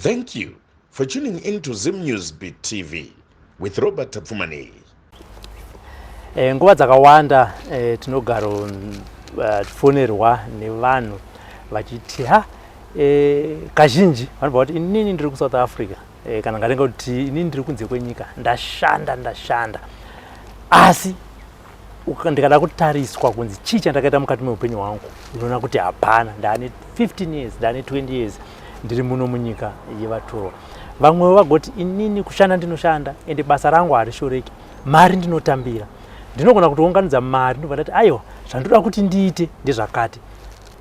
Thank you for tuning in to Zim News Beat TV with Robert Tapfumani. Nguva dzakawanda tinogara tifonerwa nevanhu vachiti kazhinji vanobva kuti inini ndiri kuSouth Africa kana ngatenga kuti inini ndiri kunze kwenyika ndashanda asi ndikada kutariswa kunzi chii chandakaita mukati meupenyu hwangu unoona kuti hapana ndane 15 years ndane 20 years ndiri muno munyika yevatorwa. Vamwe vagoti inini kushanda ndinoshanda ende basa rangu harishoreki, mari ndinotambira, ndinogona kutounganidza mari ndobva ndati aiwa zvandoda kuti ndiite ndezvakati,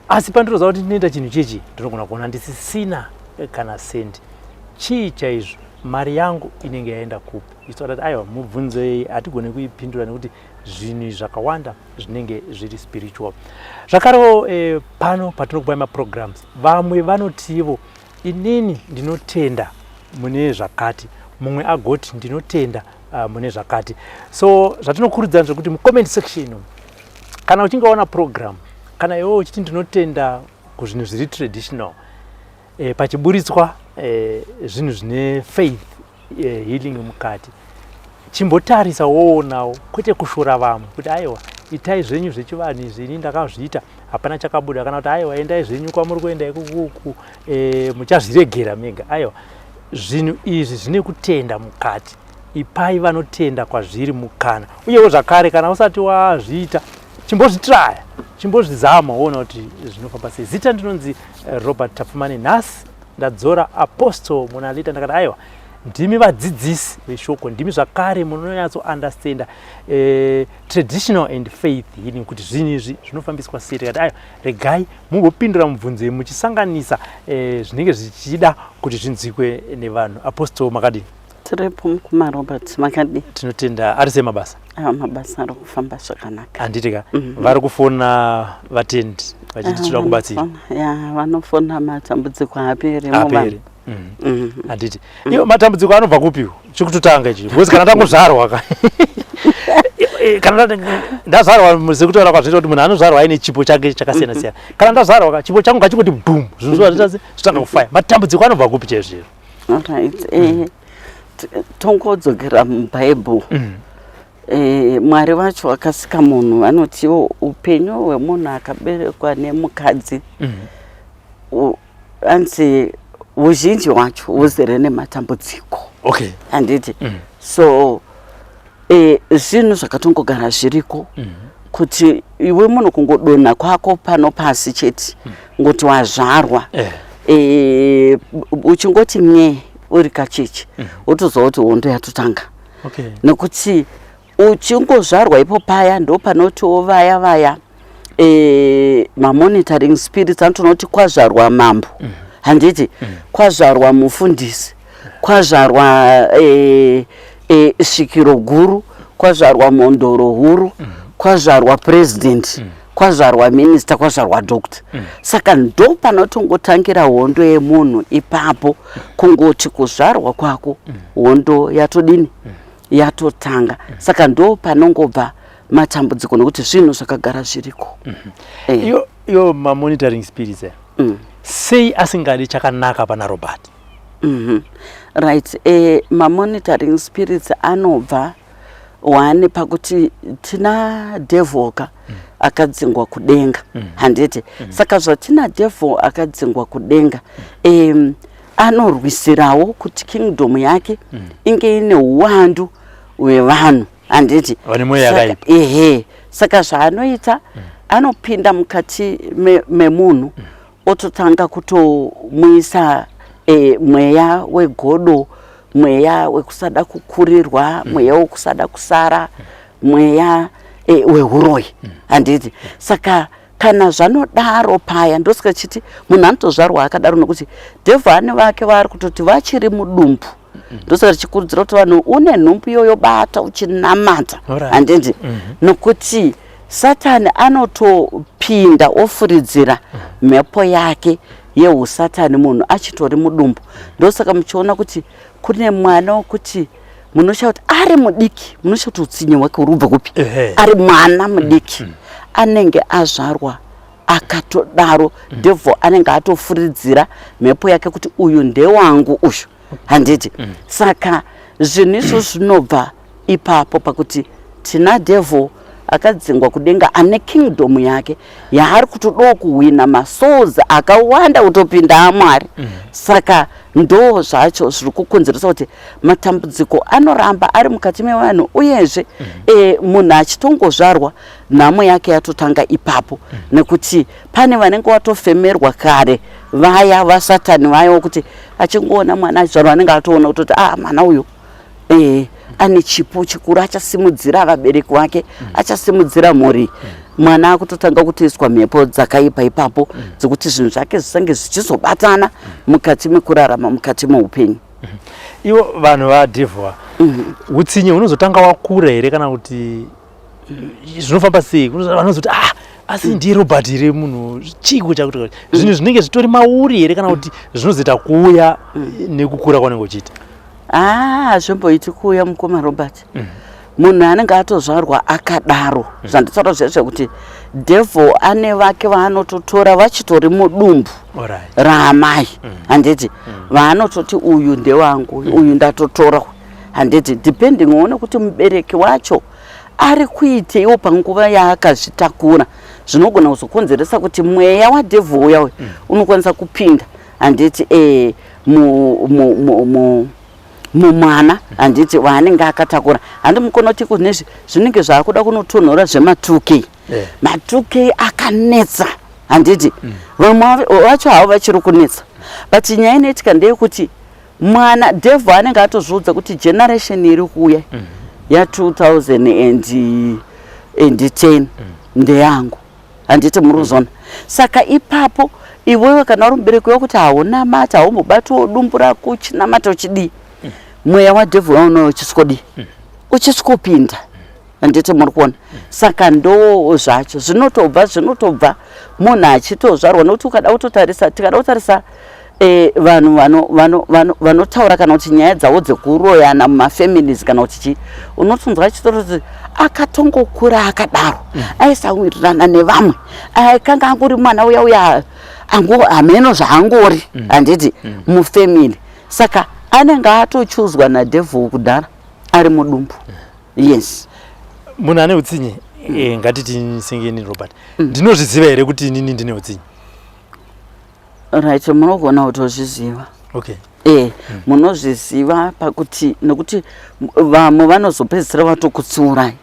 asi pandiroziva kuti ndinoita chinhu chechi ndinogona kuona ndisisina kana sendi. Chii chaizvo mari yangu inenge yaenda kupi? Isoda kuti aiwa mubvunzei, hatigone kuipindura nekuti zvinhu zvakawanda zvinenge zviri spiritual. Zvakarewo pano patinokupai maprograms, vamwe vanotivo inini ndinotenda mune zvakati, mumwe agoti ndinotenda mune zvakati. So zvatinokurudzira zvekuti mucomment section kana uchinge waona program kana iwewe uchiti ndinotenda kuzvinhu zviri traditional, pachiburitswa zvinhu zvine faith healing mukati, chimbotarisa woonawo, kwete kushora vamwe kuti aiwa itai zvenyu zvechivanhu izvi ini ndakazviita hapana chakabuda, kana kuti aiwa endai zvenyu kwamuri kuenda ikuku muchazviregera mega. Aiwa zvinhu izvi zvine kutenda mukati, ipai vanotenda kwazviri mukana. Uyewo zvakare kana usati wazviita chimbozvitraya, chimbozvizama woona kuti zvinofamba sei. Zita ndinonzi Robert Tapfumani, nhasi ndadzora apostle munalita ndakati aiwa ndimi vadzidzisi veshoko, ndimi zvakare munonyatso understand traditional and faith healing kuti zvinhu izvi zvinofambiswa sei. Tikati aiwa regai mumbopindura mubvunzo muchisanganisa zvinenge zvichida kuti zvinzwikwe nevanhu. Apostle makadi tiripo kuma Robert makadi tinotenda ari semabasa mabasa ari kufamba zvakanaka. Handitika vari kufona vatendi vachiti toda kubatsira vanofona matambudziko aperi handiti iyo matambudziko anobva kupiwo chikutotanga ichi because kana tangozvarwa kana ndazvarwa sekutaura kwazvinoita kuti munhu anozvarwa aine chipo chake chakasiyana siyana. Kana ndazvarwa chipo changu ngachingoti boom zvinhu zvitanga kufaya, matambudziko anobva kupi chaizvo? Alright, tongodzokera mubhaibheri, Mwari vacho akasika munhu anoti upenyu hwemunhu akaberekwa nemukadzi anzi huzhinji hwacho huzere nematambudziko. Okay. Handiti so zvinhu zvakatongogara zviriko kuti iwe munhu kungodonha kwako pano pasi chete ngoti wazvarwa uchingoti nye uri kacheche wotoziva kuti hondo yatotanga. Okay. Nekuti uchingozvarwa ipo paya ndo panotiwo vaya mamonitoring spirits anotonoti kwazvarwa mambo, handiti kwazvarwa mufundisi, kwazvarwa svikiro guru, kwazvarwa mondoro huru, kwazvarwa president, kwazvarwa minister, kwazvarwa doctor. Saka ndo panotongotangira hondo yemunhu ipapo, kungoti kuzvarwa kwako hondo yatodini yatotanga. Saka ndo panongobva matambudziko nekuti zvinhu zvakagara zviriko. Iyo mamonitoring spirits sei asingadi chakanaka pana Robert? Right, mamonitoring spirits anobva wane pakuti tina devil akadzingwa kudenga, handiti. Saka zvatina devil akadzingwa kudenga anorwisirawo kuti kingdom yake inge ine uwandu hwevanhu, handiti. Saka zvaanoita anopinda mukati memunhu ototanga kutomuisa mweya wegodo, mweya wekusada kukurirwa, mweya wekusada kusara, mweya wehuroyi, handiti. Saka kana zvanodaro paya ndosikachiti munhu anotozvarwa akadaro nokuti devha ane vake vari kutoti vachiri mudumbu. Ndosaka tichikurudzira kuti vanhu une nhumbu iyoyo bata uchinamata, handiti. Nokuti Satani anotopinda ofuridzira mhepo yake yeusatani munhu achitori mudumbu. Ndosaka muchiona kuti kune mwana wokuti munosha kuti ari mudiki, munosha kuti utsinye hwake urubva kupi, ari mwana mudiki anenge azvarwa akatodaro devil anenge atofuridzira mhepo yake kuti uyu ndewangu uyu handiti saka zvinhu zvinobva ipapo pakuti tina devil akadzingwa kudenga ane kingdom yake yaari kutodawo kuhwina masouls akawanda kutopinda aMwari saka ndo zvacho zviri kukonzeresa kuti matambudziko anoramba ari mukati mevanhu uyezve munhu achitongozvarwa nhamo yake yatotanga ipapo nekuti pane vanenge watofemerwa kare vaya vasatani vaya wokuti achingoona mwana achizvarwa anenge atoona kutoti mwana uyu ane chipo chikuru achasimudzira vabereki vake achasimudzira mhuri mwana akutotanga kutoiswa mhepo dzakaipa ipapo dzekuti zvinhu zvake zvisange zvichizobatana mukati mekurarama mukati meupenyu. Ivo vanhu vadhivhwa utsinye hunozotanga wakura here kana kuti zvinofamba sei? Vanozoti asi ndiye Robert here munhu chiko chakuti zvinhu zvinenge zvitori mauri here kana kuti zvinozoita kuuya nekukura kwanenge uchiita? Zvimboiti kuuya mukoma Robert. Munhu anenge atozvarwa akadaro zvanditaura zvekuti devil ane vake vaanototora vachitori mudumbu raamai handiti vaanototi uyu ndewangu uyu ndatotora handiti depending uone kuti mubereki wacho ari kuiteiwo panguva yaakazvitakura zvinogona kuzokonzeresa kuti mweya wadevil uya unokwanisa kupinda handiti mumwana handiti vaanenge akatakura handimukonoti kunezvi zvinenge zvaakuda kunotonhora zvema2K ma2K akanetsa handiti vamwe vacho havo vachiri kunetsa but nyaya inoitika ndeyekuti mwana devil anenge atozviudza kuti generation iri kuuya ya2010 ndeyangu handiti muruzona saka ipapo iwewe kana uri mubereki wekuti hauna mata haumbobatiwo dumbu rako uchinamata uchidii mweya wadevil wauno uchiswodi uchiswopinda handiti muri kuona saka ndo zvacho zvinotobva munhu achitozvarwa nokuti ukada kutotarisa tikada kutarisa vanhu vanotaura kana kuti nyaya dzavo dzekuroyana mumafamilies kana kuti unotonzwa achitoroti akatongokura akadaro aisawirirana nevamwe akanga angori mwana uya hameno zvaangori handiti mufamily saka anenge atochuzwa nadevil kudhara ari mudumbu. Yes. Munhu ane utsinye ngatiti sengeni Robert ndinozviziva here kuti inini ndine utsinye? Right, munogona kutozviziva. Okay. Munozviziva pakuti nekuti vamwe vanozopedzisira vatokutsiurai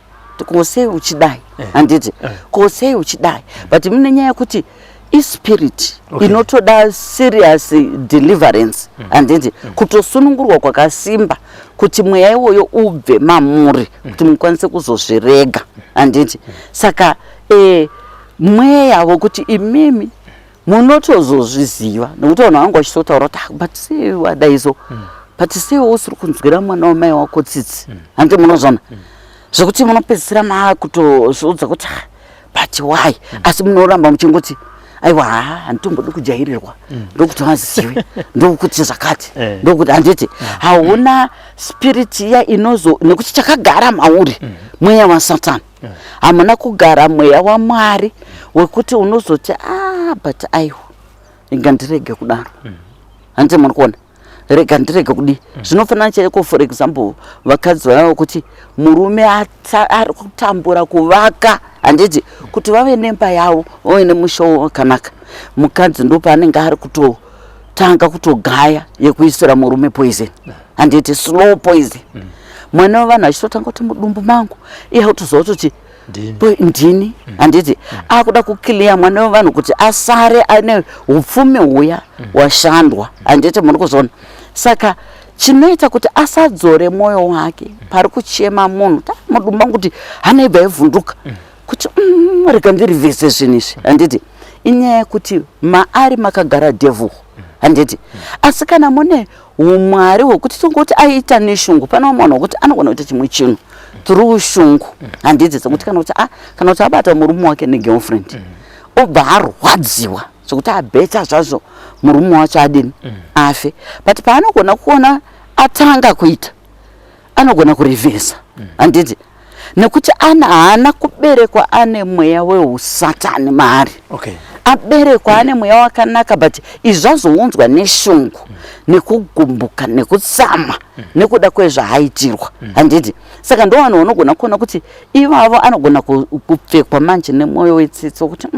kosei uchidai handiti kosei uchidai but mune nyaya yekuti ispirit inotoda serious deliverance handiti kutosunungurwa kwakasimba kuti mweya iwoyo ubve mamuri kuti mukwanise kuzozvirega handiti saka mweya wokuti imimi munotozozviziva nokuti vanhu vangu vachitotaura kuti but sei wadaizo but sei usiri kunzwira mwana wamai wako tsitsi handiti munozvona zvekuti munopedzisira maakutozviudza kuti but why asi munoramba muchingoti aiwa handitombodi kujairirwa ndokuti vazive ndokuti zvakati ndokuti handiti hauna spirit iya inozo nekuti chakagara mauri mweya wasatani hamuna kugara mweya waMwari wekuti unozoti but aiwa rega ndirege kudaro handiti muri kuona rega ndirege kudi zvinofanana chaiko for example vakadzi vavo kuti murume ari kutambura kuvaka handiti kuti vave nemba yavo vave nemushowo wakanaka mukadzi ndo paanenge ari kutotanga kutogaya yekuisira murume poison handiti slow poison mwana wavanhu achitotanga kuti mudumbu mangu iye kutoziva kuti ndini handiti akuda kukiliya mwana wavanhu kuti asare ane upfumi huya washandwa handiti muri kuzona saka chinoita kuti asadzore mwoyo wake pari kuchema munhu mudumbu mangu kuti hanaibva ivhunduka kuti rega ndirivhese zvinhu izvi handiti inyaya yekuti maari makagara devil handiti asi kana mune umwari hwekuti tongoti aita neshungu pana mwana wekuti anogona kuita chimwe chinhu through shungu handiti sekuti kana kuti abata murume wake negirlfriend obva arwadziwa zvekuti abheta zvazvo murume wacho adini afe but paanogona kuona atanga kuita anogona kurivhesa handiti nekuti haana kuberekwa ane mweya weusatani maari aberekwa ane mweya wakanaka but izvazounzwa neshungu nekugumbuka nekutsama nekuda kwezvaaitirwa handiti saka ndo vanhu vanogona kuona kuti ivavo anogona kupfekwa manje nemwoyo wetsitsi wokuti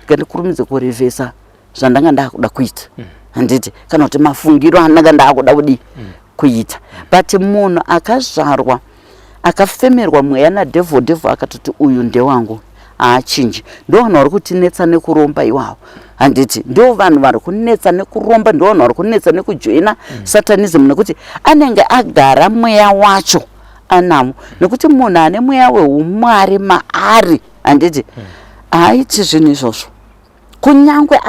ngandikurumidze kurevhesa zvandanga ndakuda kuita handiti kana kuti mafungiro andanga ndakuda kudi kuita but munhu akazvarwa akafemerwa mweya nadhevho akatoti uyu ndewangu aachinji ndo vanhu vari kutinetsa nekuromba iwavo handiti ndo vanhu vari kunetsa nekuromba ndo vanhu vari kunetsa nekujoina satanism nekuti anenge agara mweya wacho anamo nekuti munhu ane mweya weumwari maari handiti haaiti zvinhu izvozvo kunyangwe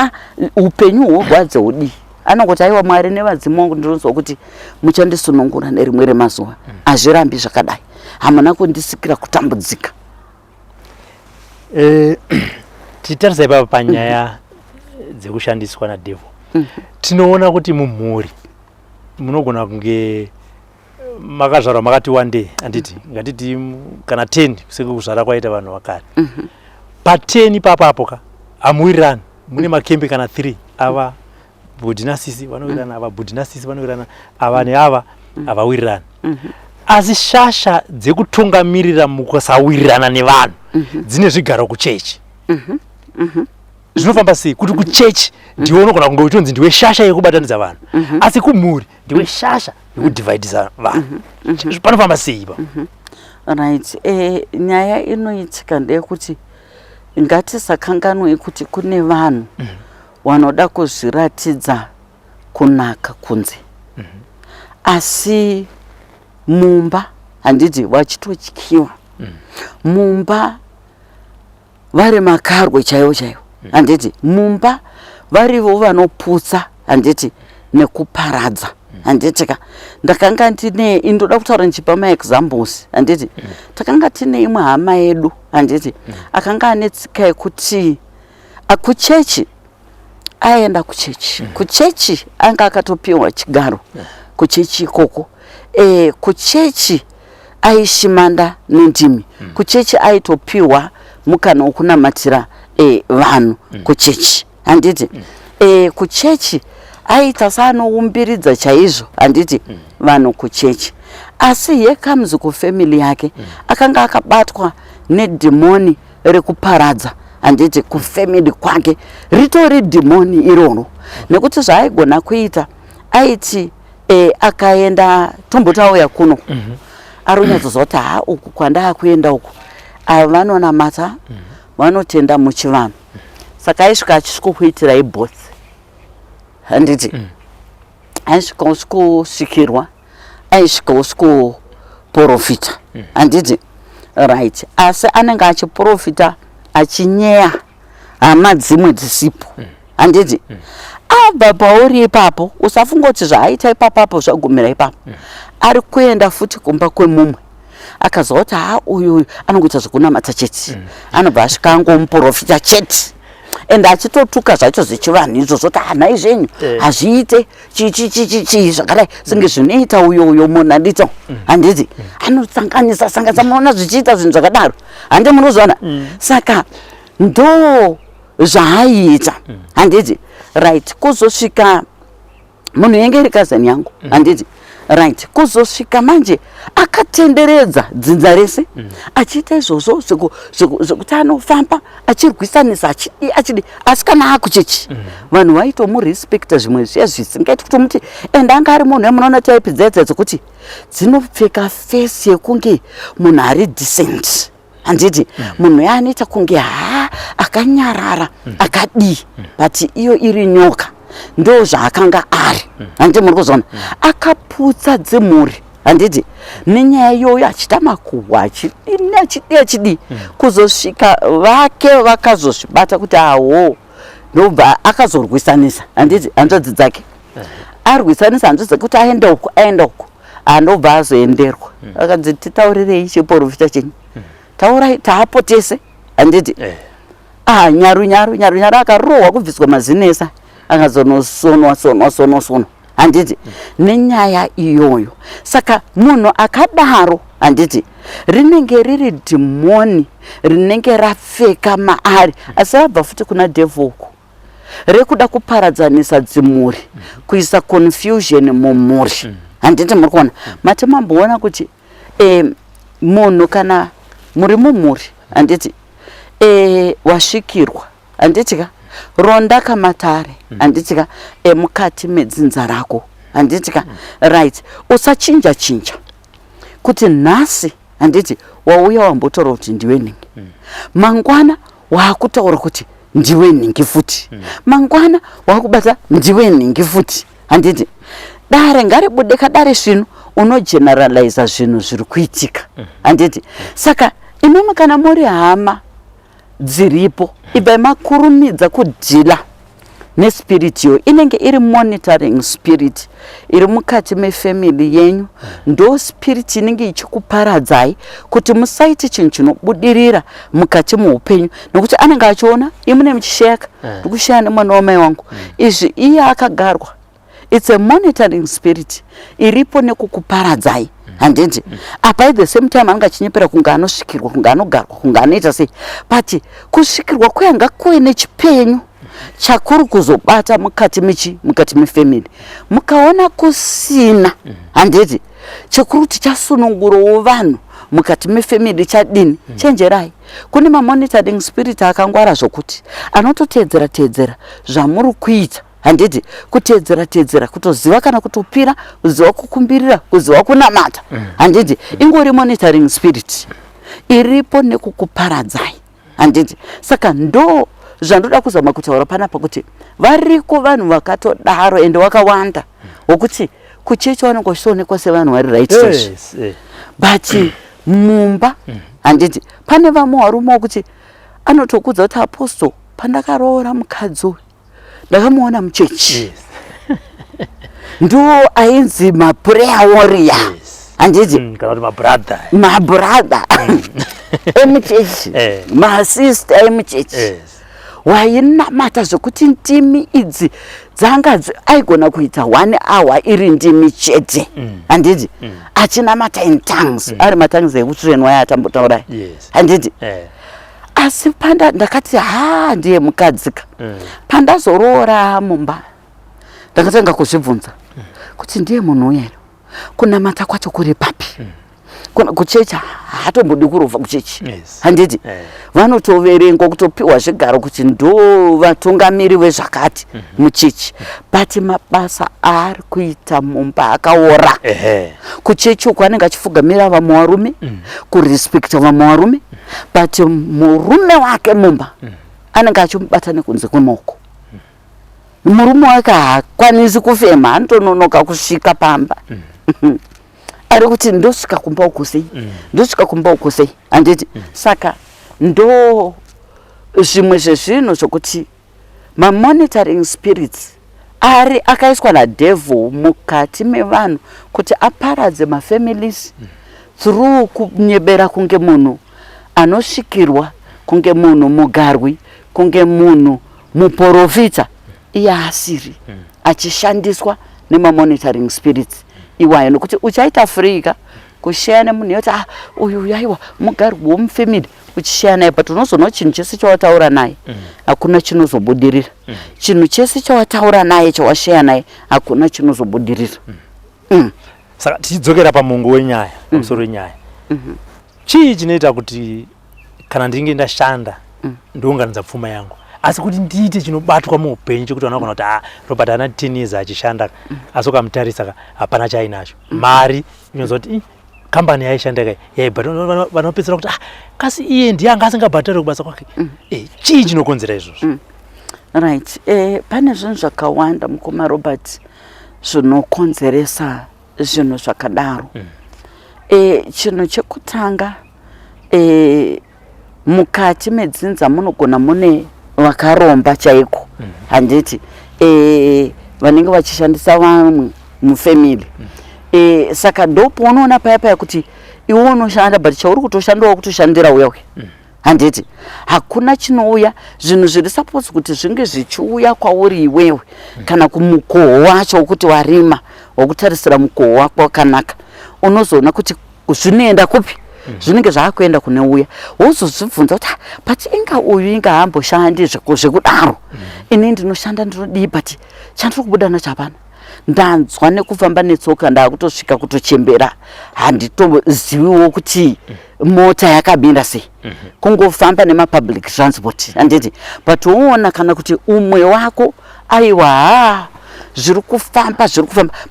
upenyu hworwadze hudi anongoti aiwa mwari nevadzimu vangu ndinonzwa kuti muchandisunungura nerimwe remazuva hazvirambi zvakadai hamuna kundisikira kutambudzika. Titarisa ipapa panyaya dzekushandiswa nadhevho tinoona kuti mumhuri munogona kunge makazvarwa makati wande handiti ngatiti kana 10 sekuzvara kwaita vanhu vakare pa10 papapo hamuwirirani mune makembe kana 3 ava budhinasisi vanowirirana ava budhinasisi vanowirirana ava neava havawirirani asi shasha dzekutungamirira mukusawirirana nevanhu dzine zvigaro kuchechi zvinofamba sei kuti kuchechi ndiwe unogona kunge uchitonzi ndiwe shasha yekubatanidza vanhu asi kumhuri ndiwe shasha yekudhivhaidhisa vanhu panofamba sei ipa right nyaya inoitika ndeyekuti ngatisakanganwe kuti kune vanhu vanoda kuzviratidza kunaka kunze asi mumba handiti vachitotyiwa mumba vari makarwe chaivo chaivo handiti mumba varivo vanoputsa handiti nekuparadza handiti ka ndakanga ndine indoda kutaura ndichipa maexamples handiti takanga tine imwe hama yedu handiti akanga ane tsika yekuti kuchechi aenda kuchechi kuchechi anga akatopiwa chigaro kuchechi ikoko kuchechi aishimanda nendimi kuchechi aitopiwa mukana wokunamatira vanhu kuchechi handiti kuchechi aita saanoumbiridza chaizvo handiti vanhu kuchechi asi here comes kufamily yake akanga akabatwa nedhimoni rekuparadza handiti kufamily kwake ritori dhimoni iroro nekuti zvaaigona kuita aiti akaenda tombotauya kuno aronyatsoza kuti uku kwandaa kuenda uku ava vanonamata vanotenda muchivanhu saka aisvika achisvikokuitira ibhosi handiti aisvika usvikusvikirwa aisvika usvikoprofita handiti right asi anenge achiprofita achinyeya hama dzimwe dzisipo handiti abva pauri ipapo usafunga kuti zvaaita ipapapo zvagumira ipapo ari kuenda futi kumba kwemumwe akazva kuti uyu anongoita zvekunamata chete anobva asvika angomuprofita chete ende achitotuka zvacho zvechivanhu izvozvo kuti hanai zvenyu hazviite chii zvakadai senge zvinoita uyo munhu handito handiti anosanganisa munoona zvichiita zvinhu zvakadaro handi munozvaona saka ndo zvaaiita handiti right kuzosvika munhu yenge iri kazani yangu handiti right kuzosvika manje akatenderedza dzinza rese achiita izvozvo zvekuti anofamba achirwisanisa achidi asi kana akuchechi vanhu vaitomurespekta zvimwe zviya zvisingaiti kuti muti ende anga ari munhu emunoona type dzedze dzekuti dzinopfeka fesi yekunge munhu ari decent handiti munhu yaanoita kunge akanyarara akadii but iyo iri nyoka ndo zvaakanga ari handiti muri kuzona akaputsa dzimhuri handiti nenyaya iyoyo achita makuhwa achidii kuzosvika vake vakazozvibata kuti ndobva akazorwisanisa handiti hanzvadzi dzake arwisanisa hanzvadzi dzake kuti aenda uku andobva azoenderwa akanzi titaurirei chiprofita chenyu taurai taapotese handiti nyaru akarohwa kubviswa mazinesa akazonosonwa handiti nenyaya iyoyo saka munhu akadaro handiti rinenge riri dhimoni rinenge rapfeka maari, asi rabva futi kuna devil uku rekuda kuparadzanisa dzimhuri, kuisa confusion mumhuri. Handiti muri kuona mati mamboona kuti munhu kana muri mumhuri, handiti wasvikirwa, handitika ronda kamatare, handitika mukati medzinza rako, handitika right, usachinja chinja kuti nhasi, handiti wauya wambotaura kuti ndiwe nhingi, mangwana wakutaura kuti ndiwe nhingi futi, mangwana wakubata ndiwe nhingi futi, handiti dare ngaribude kadare zvino unogeneraliza zvinhu zviri kuitika, handiti saka imwe kana muri hama dziripo ibva makurumidza kudhila nespirit yo inenge iri monitoring spirit iri mukati mefamily yenyu, ndo spirit inenge ichikuparadzai kuti musaiti chinhu chinobudirira mukati muupenyu, nokuti anenge achiona imune muchisheka ndikushaya nemwana wamai wangu, izvi iye akagarwa. It's a monitoring spirit iripo nekukuparadzai, handiti apa at the same time anga chinyepera kunga anosvikirwa, kunga anogarwa, kunga anoita sei, but kusvikirwa kuyanga kuve nechipenyu chakuri kuzobata mukati mefamily. Mukaona kusina, handiti chekuri tichasunungurawo vanhu mukati mefamily chadini, chenjerai. Kune mamonitoring spirit akangwara zvokuti anototedzera zvamuri kuita, handiti kutedzera kutoziva kana kutopira, kuziva kukumbirira, kuziva kunamata, handiti ingori monitoring spirit iripo nekukuparadzai, handiti saka ndo zvandoda kuzama kutaura panapa kuti variko vanhu vakatodaro ende wakawanda wokuti kuchechi vanenge vachionekwa sevanhu vari right station, but mumba, handiti pane vamwe varume wokuti anotokudza kuti apostle pandakaroora mukadzi uyu ndakamuona muchechi, ndo ainzi maprayer warrior, handiti mabrother emuchechi, masister emuchechi, wainamata zvokuti ndimi idzi dzanga aigona kuita 1 hour iri ndimi chete, handiti achinamata in tongues, ari matongues ekutsvenwa yatambotaura, handiti asi panda ndakati ndiye mukadzika, pandazoroora mumba ndakatanga kuzvibvunza kuti ndiye munhu uya kunamata kwacho kuri papi, kuchechi hatombodi kurovha kuchechi, handiti vanotoverengwa kutopiwa zvigaro kuti ndo vatungamiri vezvakati muchechi, but mabasa ari kuita mumba akaora. Kuchechi uko anenge achifugamira vamwe varume, kurespekta vamwe varume, but murume wake mumba anenge achimubata nekunze kwemaoko. Murume wake haakwanisi kufema, anotononoka kusvika pamba ari kuti ndosvika kumba uko sei, ndosvika kumba uko sei, handiti saka ndo zvimwe zvezvinhu zvokuti mamonitoring spirits ari akaiswa nadevil mukati mevanhu kuti aparadze mafamilies through kunyebera kunge munhu anosvikirwa, kunge munhu mugarwi, kunge munhu muprofita, iye asiri achishandiswa nemamonitoring spirits iwayo, nokuti uchaita frika kushaya nemunhu yoti uyu yaiwa mugarwi womufamily uchishaya naye, but unozoona chinhu chese chawataura naye hakuna chinozobudirira, chinhu chese chawataura naye chawashaya naye hakuna chinozobudirira. Saka tichidzokera pamungu wenyaya, pamusoro wenyaya, chii chinoita kuti kana ndinge ndashanda ndiunganidza pfuma yangu, asi kuti ndiite chinobatwa muupenyu chekuti vanogona kuti Robert ana 10 years achishanda asi ukamutarisa hapana chainacho, mari inonzwa kuti kambani yaishanda yaibhata, vanopedzera kuti kasi iye ndiye anga asingabhatari kubasa kwake. Chii chinokonzera izvozvo? Right, pane zvinhu zvakawanda mukoma Robert zvinokonzeresa zvinhu zvakadaro. Chinhu chekutanga, mukati medzinza munogona mune vakaromba chaiko, handiti vanenge vachishandisa vamwe mufamily, saka ndopo unoona paya kuti iwe unoshanda but chauri kutoshandawo kutoshandira uya uya, handiti hakuna chinouya, zvinhu zviri suppose kuti zvinge zvichiuya kwauri iwewe kana kumukoho wacho wokuti warima wokutarisira mukoho wako wakanaka, unozoona kuti zvinoenda kupi, zvinenge zvakuenda kune uya wozozvibvunza kuti but inga uyu inga hamboshandi zvekudaro ini ndinoshanda ndinodii but chandiri kubuda nacho hapana ndanzwa nekufamba netsoka ndakutosvika kutochembera handitoziviwo kuti mota yakamira sei kungofamba nemapublic transport handiti but uona kana kuti umwe wako aiwa zviri kufamba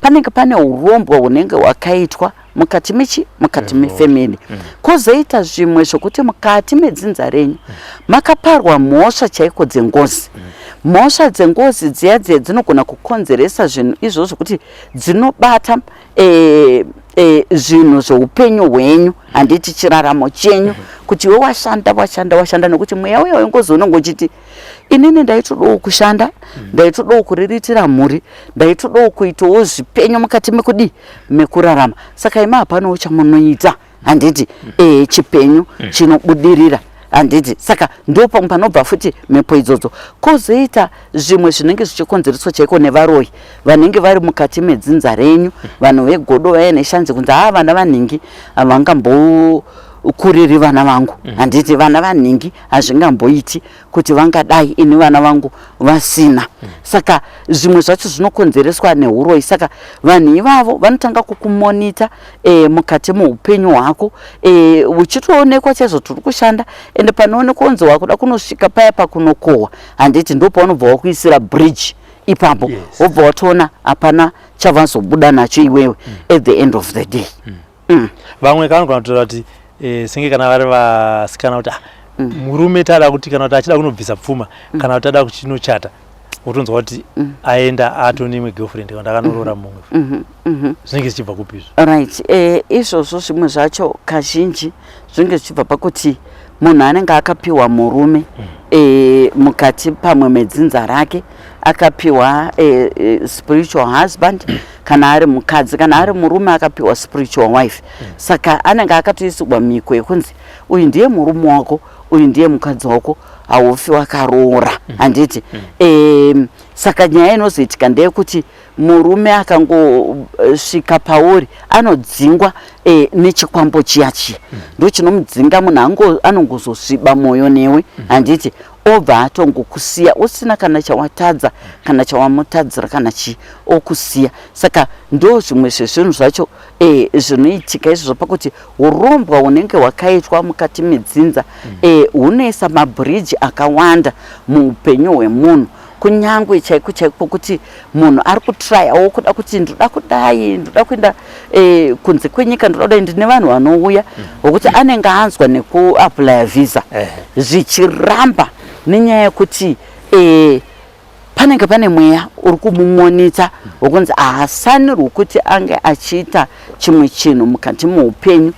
panenge pane urombo hunenge hwakaitwa mukati mefamily kozoita zvimwe zvokuti mukati medzinza renyu makaparwa mhosva chaiko dzengozi mhosva dzengozi dziya dzinogona kukonzeresa zvinhu izvozvo kuti dzinobata zvinhu zveupenyu hwenyu handiti chiraramo chenyu kuti iwe washanda nekuti mweya uya wengozi unenge uchiti inini ndaitodawo kushanda ndaitodawo kuriritira mhuri ndaitodawo kuitawo zvipenyu mukati mekurarama saka ima hapana chamunoita handiti chipenyu chinobudirira handiti saka ndipo panobva futi mhepo idzodzo kozoita zvimwe zvinenge zvichikonzereswa chaiko nevaroyi vanenge vari mukati medzinza renyu vanhu vegodo vaya neshanzi kunzi vana vanhingi havangambokuriri vana vangu handiti vana vanhingi hazvingamboiti kuti vangadai ini vana vangu vasina saka zvimwe zvacho zvinokonzereswa neuroyi saka vanhu ivavo vanotanga kukumonita mukati muupenyu hwako uchitoonekwa chaizvo tiri kushanda ende panoonekwa unzi wakuda kunosvika paya pakunokohwa handiti ndo paunobva wakuisira bridge ipapo wobva watoona hapana chavazobuda nacho iwewe at the end of the day vamwe kanogona kutora kuti senge kana vari vasikana kuti murume tada kuti kana kuti achida kunobvisa pfuma kana kuti tada kuchinochata utonzwa kuti aenda atonimwe girlfriend kana akanorora mumwe zvinenge zvichibva kupi izvo right izvozvo zvimwe zvacho kazhinji zvinenge zvichibva pakuti munhu anenge akapiwa murume mukati pamwe medzinza rake akapiwa spiritual husband kana ari mukadzi kana ari murume akapiwa spiritual wife saka anenge akatoisirwa miko yekunzi uyu ndiye murume wako uyu ndiye mukadzi wako haufi wakaroora handiti saka nyaya inozoitika ndeyekuti murume akangosvika pauri anodzingwa nechikwambo chiya ndo chinomudzinga munhu anongozosviba mwoyo newe handiti obva atongokusiya usina kana chawatadza kana chawamutadzira kana okusiya saka ndo zvimwe zvezvinhu zvacho zvinoitika izvozvo pakuti urombwa hunenge hwakaitwa mukati medzinza hunoisa mabhiriji akawanda muupenyu hwemunhu kunyangwe chaiko kuti munhu ari kutrayawo kuda kuti ndoda kudai ndoda kuenda kunze kwenyika ndoda kudai ndine vanhu vanouya wokuti anenge anzwa nekuaplya visa zvichiramba nenyaya yekuti panenge pane mweya uri kumumonita wokunzi haasanirwi kuti ange achiita chimwe chinhu mukati muupenyu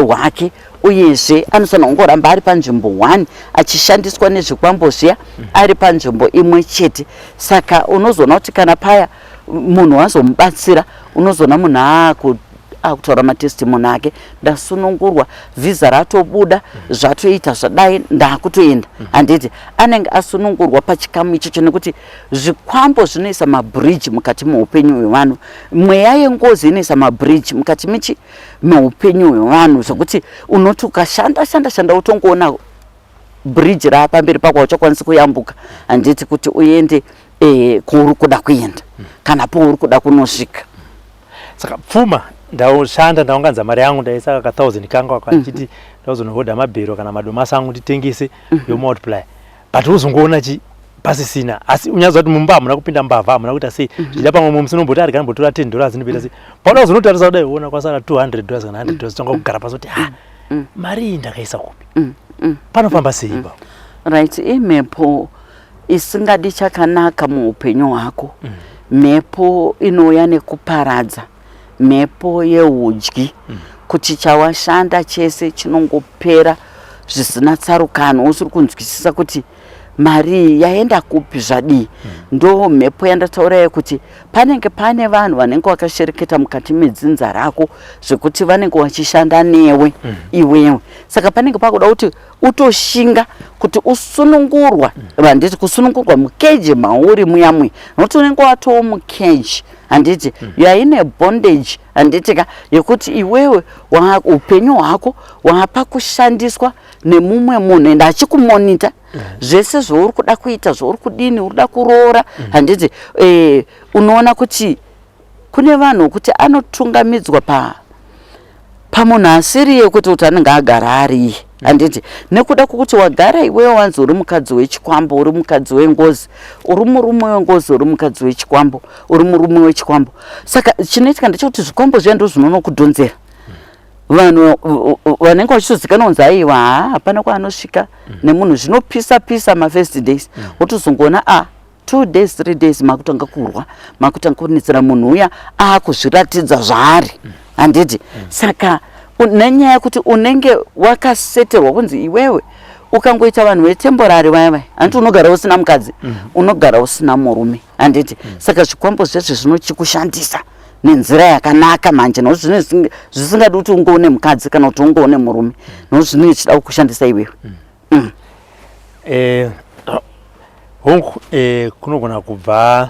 hwake uyezve anofanira kungoramba ari panzvimbo 1 achishandiswa nezvikwambo zviya ari panzvimbo imwe chete saka unozoona kuti kana paya munhu wazomubatsira unozoona munhu akutaura matestimoni ake ndasunungurwa vhiza ratobuda zvatoita zvadai ndakutoenda handiti anenge asunungurwa pachikamu ichocho nekuti zvikwambo zvinoisa mabhiriji mukati meupenyu hwevanhu mweya yengozi inoisa mabhiriji mukati meupenyu hwevanhu zvokuti unoti ukashanda utongoona bhiriji rapamberi pako uchakwanisi kuyambuka handiti kuti uende kwauri kuda kuenda kana pauri kuda kunosvika saka pfuma ndaushanda ndaunganza mari yangu ndaisa ka 1000 kanga wakachiti ndazonohodha mabhero kana madomasi angu nditengese yo multiply but uzongoona pasisina asi unyaza kuti mumba muna kupinda mbavha muna kuita sei zvida pamwe mumsinomboti ari kana mbotora $10 ndipita sei paona uzonotarisa kudai uona kwasara $200 kana $100 tonga kugara pasoti mari ndakaisa kupi panofamba sei ba right imhepo isingadi chakanaka muupenyu hwako mhepo inouya nekuparadza mhepo yeudyi kuti chawashanda chese chinongopera zvisina tsarukano usiri kunzwisisa kuti mari yaenda kupi zvadii ndo mhepo yandataura yekuti panenge pane vanhu vanenge vakashereketa mukati medzinza rako zvekuti vanenge vachishanda newe iwewe saka panenge pakuda kuti utoshinga kuti usunungurwa handiti kusunungurwa mukeji mauri muyamwe nokuti unenge watowo mukeji handiti you are in a bondage handitika yekuti iwewe upenyu hwako wapa kushandiswa nemumwe munhu ende achikumonita zvese zvauri kuda kuita zvauri kudini uri kuda kuroora handiti unoona kuti kune vanhu kuti anotungamidzwa pamunhu asiri yekuti kuti anenge agara ari handiti nekuda kwokuti wagara iwewe wanzi uri mukadzi wechikwambo uri mukadzi wengozi uri murume wengozi uri mukadzi wechikwambo uri murume wechikwambo saka chinoitika ndechekuti zvikwambo zviya ndo zvinonokudhonzera vanhu vanenge vachizozikanwa kunzi aiwa hapana kwaanosvika nemunhu zvinopisa mafirst days wotozongoona 2 days 3 days makutanga kurwa makutanga kunetsera munhu uya akuzviratidza zvaari handiti saka nenyaya yekuti unenge wakaseterwa kunzi iwewe ukangoita vanhu vetemporary vaya handiti unogara usina mukadzi unogara usina murume handiti saka zvikwambo zvezvo zvinochikushandisa nenzira yakanaka manje nokuti zvine zvisingadi kuti ungoone mukadzi kana kuti ungoone murume nokuti zvinenge chida kukushandisa iwewe hongu kunogona kubva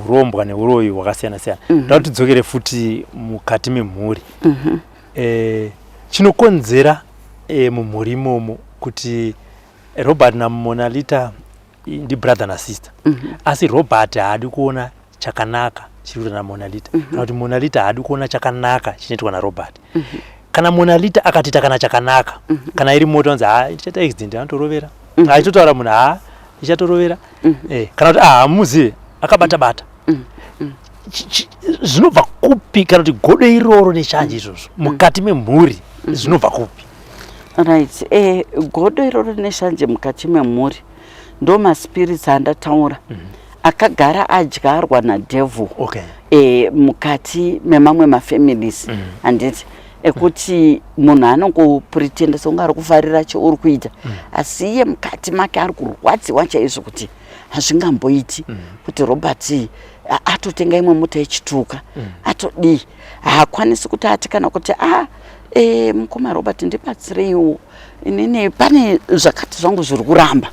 urombwa neuroyi hwakasiyana siyana nda kuti tidzokere futi mukati memhuri chinokonzera mumhuri imomo kuti Robert naMona Lita ndibrother nasister asi Robert haadi kuona chakanaka chirikuita naMona Lita kana kuti Mona Lita haadi kuona chakanaka chinoitwa naRobert kana Mona Lita akatiita kana chakanaka kana iri moto anzi ichaita accident anotorovera achitotaura munhu ichatorovera kana kuti hamuzive akabata-bata zvinobva kupi kana kuti godo iroro neshanje izvozvo mukati memhuri zvinobva kupi? Right, godo iroro neshanje mukati memhuri ndo maspirits andataura akagara adyarwa nadevil mukati memamwe mafamilies handiti ekuti munhu anongopretenda seunge ari kufarira cheuri kuita asi iye mukati make ari kurwadziwa chaizvo kuti hazvingamboiti kuti Robert atotenga imwe mota yechituka atodii haakwanisi kuti ati kana kuti mukoma Robert ndibatsireiwo inini pane zvakati zvangu zviri kuramba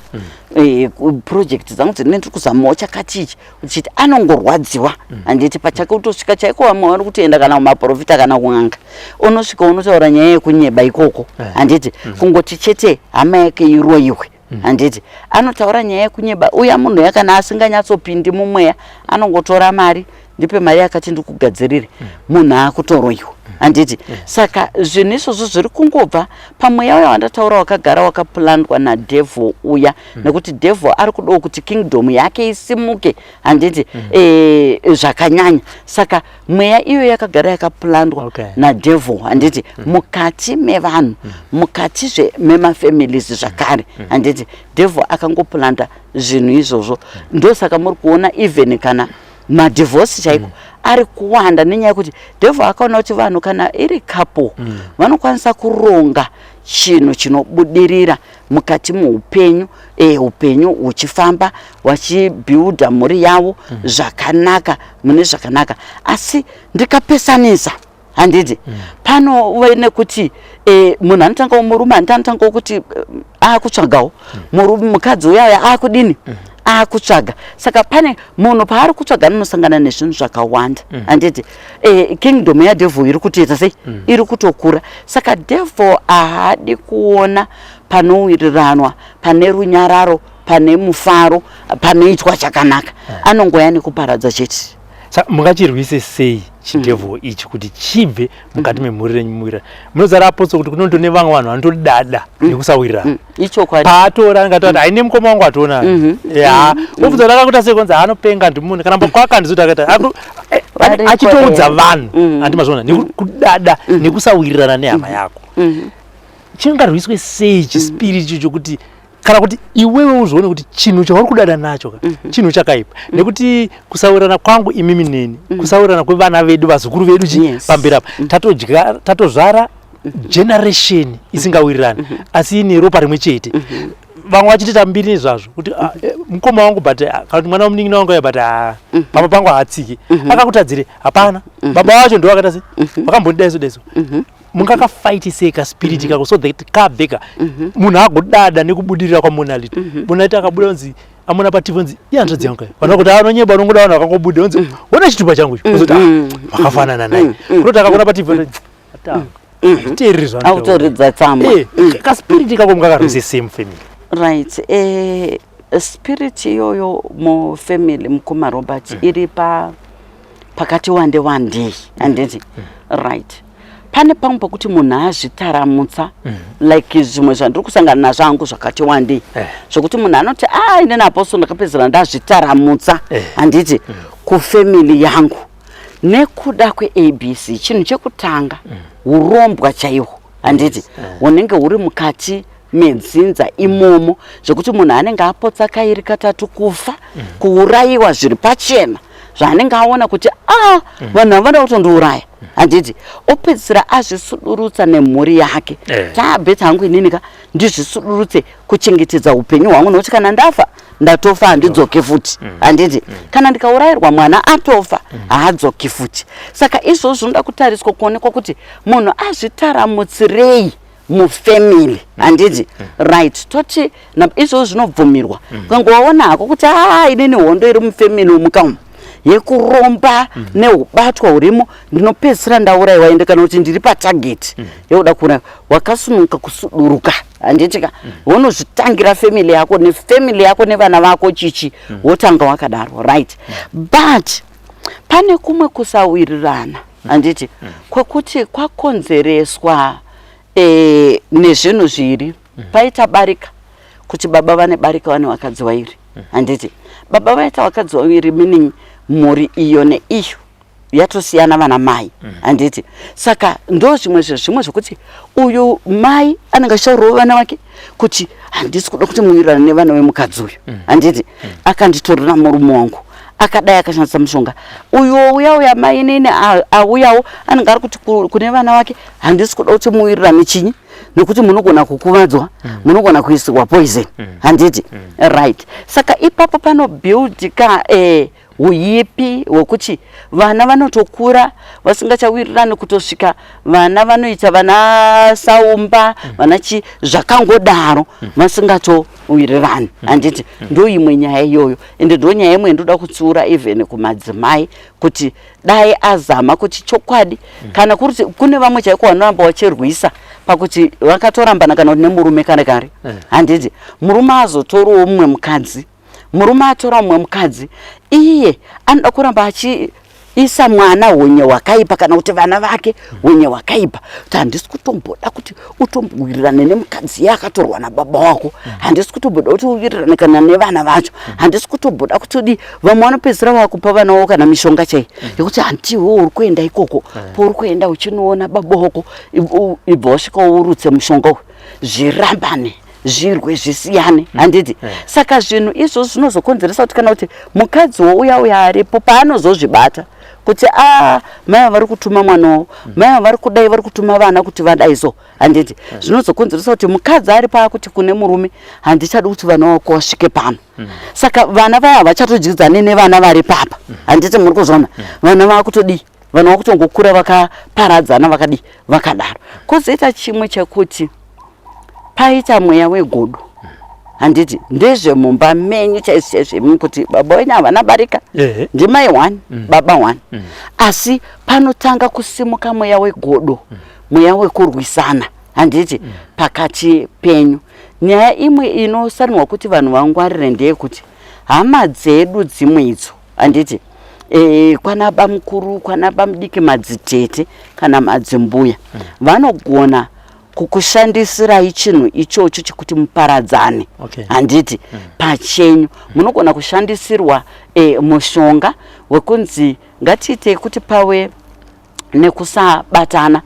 project dzangu dzine ndiri kuzamawo chakatichi uchiti anongorwadziwa handiti pachake utosvika chaiko vamwe vari kutoenda kana kumaprofita kana kun'anga unosvika unotaura nyaya yekunyeba ikoko handiti kungoti chete hama yake iroyiwe handiti anotaura nyaya yekunyeba uya munhu yakana asinganyatsopindi mumweya anongotora mari ndipe mari yakati ndikugadzirire munhu akutoroyiwa handiti saka zvinhu izvozvo zviri kungobva pamweya uya wandataura wakagara wakaplandwa nadevil uya nekuti devil ari kudawo kuti kingdom yake isimuke handiti zvakanyanya saka mweya iyo yakagara yakaplandwa nadevil handiti mukati mevanhu mukati memafamilies zvakare handiti devil akangoplanda zvinhu izvozvo ndosaka muri kuona even kana madivorce chaiko ari kuwanda nenyaya yekuti devil akaona kuti vanhu kana iri couple vanokwanisa kuronga chinhu chinobudirira mukati muupenyu upenyu uchifamba wachibuilda mhuri yavo zvakanaka mune zvakanaka asi ndikapesanisa handiti panove nekuti munhu anotangawo murume anotangawo kuti akutsvagawo mukadzi uyaya akudini akutsvaga saka pane munhu paari kutsvaga anosangana nezvinhu zvakawanda handiti kingdom yadevil iri kutoita sei iri kutokura saka devil haadi kuona panowiriranwa pane runyararo pane mufaro panoitwa chakanaka anongoya nekuparadza chete saka mungachirwise sei chidevil ichi kuti chibve mukati memhuri renyu muwirirana munozara apotso kuti kunondo nevamwe vanhu vanotodada nekusawirirana paatora angatoti haine mukoma wangu atoona obvudza kuti akakuita sei konzi anopenga ndimunhu kana mbokwaka ndizoti akaita achitoudza vanhu handimazvona nekudada nekusawirirana nehama yako chingarwiswe sei chispiriti chokuti kana kuti iwewe uzvione kuti chinhu chauri kudada nacho chinhu chakaipa nekuti kusawirirana kwangu imimi neni kusawirirana kwevana vedu vazukuru vedu pamberi apa tatozvara generation isingawirirani asi ine ropa rimwe chete vamwe vachitita mbiri zvazvo kuti mukoma wangu but kana kuti mwana womunin'ina wangu but baba pangu haatsiki akakutadzire hapana baba wacho ndo akaita sei vakambondida iso mungakafaitisei kaspiriti kako so that kabveka munhu agodada nekubudirira kwamunaliti munaliti akabuda unzi amuna pativo unzi ihanzvadzi yangu vana kuti anonyeba unongoda vanhu vakangobuda unzi ona chitupa changu uzoti vakafanana naye kunoti akakona pativo teereri autoridza tsamba kaspiriti kako mungakarwise same family right spirit iyoyo mufamily mukoma Robert iri pakati wande handiti right pane pamwe pakuti munhu azvitaramutsa like zvimwe zvandiri kusangana nazvo hangu zvakati wandei zvokuti munhu anoti inini apostle ndakapedzera ndazvitaramutsa handiti kufamily yangu nekuda kweABC chinhu chekutanga urombwa chaihwo handiti unenge uri mukati medzinza imomo zvokuti munhu anenge apotsa kairi katatu kufa kuurayiwa zviri pachena zvaanenge aona kuti vanhu havada kutondiuraya handiti opedzisira azvisudurutsa nemhuri yake taabheta hangu ininika ndizvisudurutse kuchengetedza upenyu hwangu nokuti kana ndafa ndatofa handidzoke futi handiti kana ndikaurayirwa mwana atofa haadzoki futi saka izvozvo zvinoda kutariswa kuonekwa kuti munhu azvitaramutsirei mufamily handiti right toti izvozvo zvinobvumirwa ukangowaona hako kuti inini hondo iri mufamily umukamu yekuromba neubatwa hurimo ndinopedzisira ndaurayiwa ende kana kuti ndiri patageti yeuda kuura wakasununguka kusuduruka handitika unozvitangira family yako nefamily yako nevana vako chichi wotanga wakadaro right but pane kumwe kusawirirana handiti kwekuti kwakonzereswa nezvinhu zviri paita barika kuti baba vane barika vane vakadzi vairi handiti baba vaita vakadzi vairi meaning mhuri iyo neiyo yatosiyana vana mai handiti saka ndo zvimwe zvokuti uyu mai anenge achitaurawo vana vake kuti handisi kuda kuti muwirirane nevana vemukadzi uyu handiti akanditorera murume wangu akadai akashandisa mushonga uyu uya mai nene auyawo anenge ari kuti kune vana vake handisi kuda kuti muwirirane chinyi nekuti munogona kukuvadzwa munogona kuisirwa poison handiti right saka ipapo panobuildika uyipi hwekuti vana vanotokura vasingachawirirani kutosvika vana vanoita vana saumba vana zvakangodaro vasingatowirirani handiti ndo imwe nyaya iyoyo ende ndo nyaya imwe ndoda kutsiura even kumadzimai kuti dai azama kuti chokwadi kana kuti kune vamwe chaiko vanoramba vachirwisa pakuti vakatorambana kana kuti nemurume kare kare handiti murume azotoriwo mumwe mukadzi murume atora mumwe mukadzi iye anoda kuramba achiisa mwana hunye hwakaipa kana kuti vana vake hunye hwakaipa kuti handisi kutomboda kuti utombowirirane nemukadzi yakatorwa nababa wako handisi kutomboda kuti uwirirane kana nevana vacho handisi kutomboda kuti vamwe vanopedzisira vakupa vana vavo kana mishonga chai yekuti handiwo uri kuenda ikoko pouri kuenda uchinoona baba wako ibva wasvika urutse mushonga uyu zvirambane zvirwe zvisiyane handiti saka zvinhu izvo zvinozokonzeresa kuti kana kuti mukadzi uya aripo paanozozvibata kuti mai vari kutuma mwanawo mai vari kudai vari kutuma vana kuti vadaiso handiti zvinozokonzeresa kuti mukadzi ari paakuti kune murume handichadi kuti vana vako vasvike pano saka vana vaya havachatodyidzane nevana vari papa handiti muri kuzona vana vakutodii vana vakutongokura vakaparadzana vakadaro kozoita chimwe chekuti paita mweya wegodo handiti ndezvemumba menyu chaizvo kuti baba wenyu havana barika ndimai 1 baba 1 asi panotanga kusimuka mweya wegodo mweya wekurwisana handiti pakati penyu nyaya imwe inosarirwa kuti vanhu vangwarire ndeyekuti hama dzedu dzimwe idzo handiti kwanaba mukuru kwanaba mudiki madzitete kana madzimbuya vanogona kukushandisirai chinhu ichocho chekuti muparadzane handiti pachenyu munogona kushandisirwa mushonga wekunzi ngatiite kuti pave nekusabatana